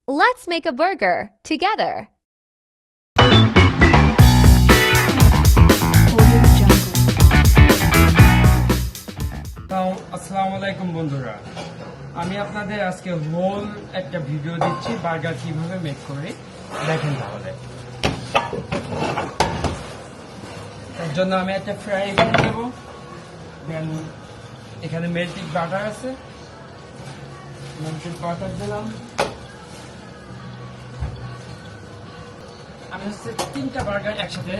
Let's make a burger together. আসসালামু আলাইকুম বন্ধুরা, আমি আপনাদের আজকে হোল একটা ভিডিও দিচ্ছি বার্গার কিভাবে মেক করে দেখেন। তাহলে তার জন্য আমি একটা ফ্রাই প্যান দেবো। দেন এখানে মেল্টিং বাটার আছে, মেল্টিং বাটার দিলাম। আমি হচ্ছে 3টা বার্গার একসাথে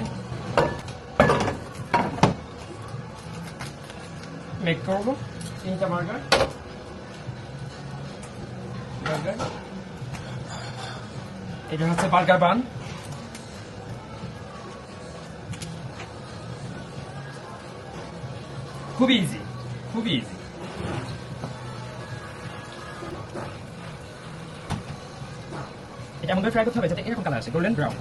মেক করবো। 3টা বার্গার এটা হচ্ছে বার্গার বান। খুবই ইজি, খুবই ইজি। এটা এমন ফ্রাই করতে হবে যাতে এরকম কালার আসে, গোল্ডেন ব্রাউন।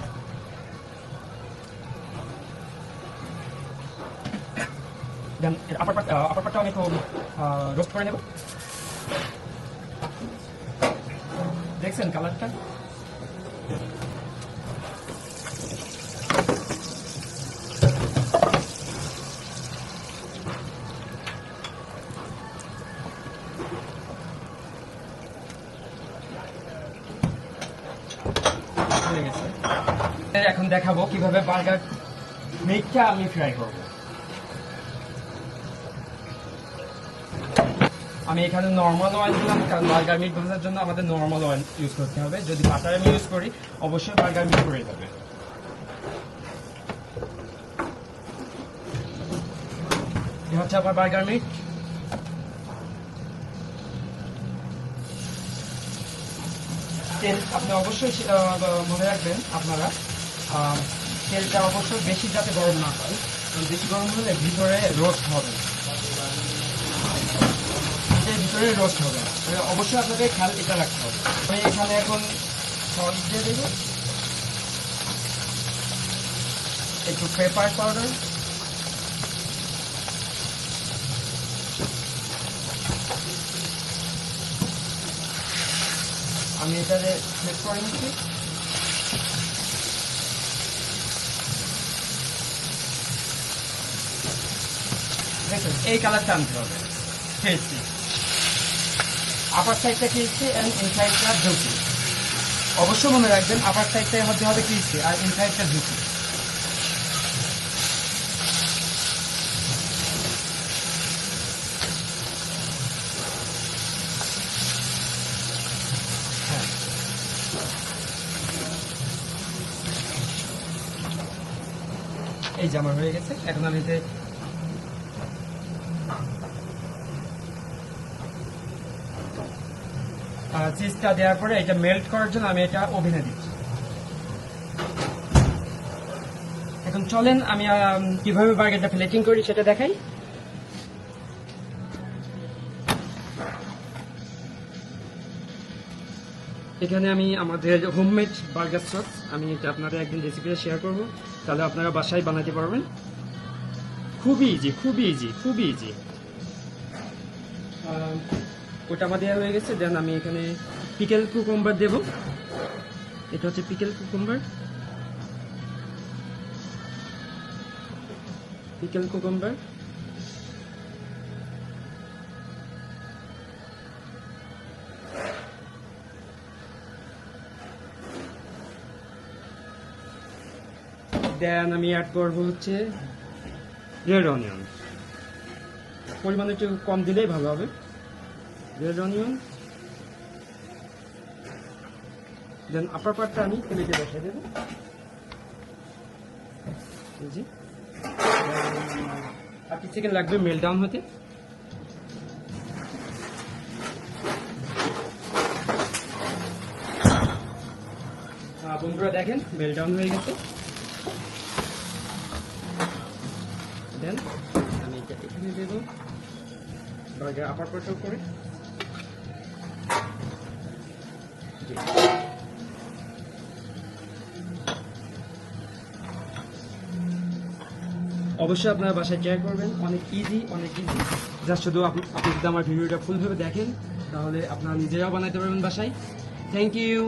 দেন এর আপার পার্টটা আমি একটু রোস্ট করে নেব। দেখছেন কালারটা? এখন দেখাবো কিভাবে বার্গার মেকটা আমি ফ্রাই করবো। আমি এখানে নর্মাল অয়েল দিলাম, কারণ বার্গার মিট ভাজার জন্য আমাদের নর্মাল অয়েল ইউজ করতে হবে। যদি বাটার আমি ইউজ করি অবশ্যই বার্গার মিট করে যাবে। এটা হচ্ছে আমার বার্গার মিট। তেল আপনি অবশ্যই মনে রাখবেন আপনারা, তেলটা অবশ্যই বেশি যাতে গরম না হয়, বেশি গরম হলে ভিতরে রোস্ট হবে, ভিতরে রোস্ট হবে। অবশ্যই আপনাদের খেয়াল এটা রাখতে হবে। আমি এখানে এখন সস দিয়ে দেব, একটু পেপার পাউডার, আমি এটাতে মিক্স করে নিচ্ছি। দেখুন এই কালারটা আনতে হবে, খেয়েছি আপার সাইডটা ক্রিস্পি এন্ড ইনসাইডটা জুসি। অবশ্যই মনে রাখবেন আপার সাইডটাই হতে হবে ক্রিস্পি আর ইনসাইডটা জুসি। এই যে আমার হয়ে গেছে। এখন আমি এতে চিজটা দেওয়ার পরে এটা মেল্ট করার জন্য আমি এটা ওভেনে দিচ্ছি। এখন চলেন আমি কিভাবে বার্গারটা প্লেটিং করি সেটা দেখাই। এখানে আমি আমাদের হোমমেড বার্গার সস, আমি এটা আপনাদের একদিন রেসিপিটা শেয়ার করবো, তাহলে আপনারা বাসায় বানাতে পারবেন। খুবই ইজি, খুবই ইজি, খুবই ইজি। ওটা আমার দেওয়া হয়ে গেছে। দেন আমি এখানে পিকেল কুকুম্বার দেব। এটা হচ্ছে পিকেল কুকুম্বার, পিকেল কুকুম্বার। দেন আমি অ্যাড করবো হচ্ছে রেড অনিয়ন। পরিমাণ একটু কম দিলেই ভালো হবে। Red onion. দেন আপার পার্টটা আমি প্লেটে বসিয়ে দেবো। আর কি সেকেন্ড লাগবে মেল্ট ডাউন হতে। বন্ধুরা দেখেন মেল্ট ডাউন হয়ে গেছে। দেন আমি এটা এখানে দেবো বার্গার আপার পার্টের উপরে। অবশ্যই আপনারা বাসায় ট্রাই করবেন, অনেক ইজি, অনেক ইজি। জাস্ট শুধু আপনি যদি আমার ভিডিওটা ফুলভাবে দেখেন তাহলে আপনারা নিজেরাও বানাইতে পারবেন বাসায়। Thank you.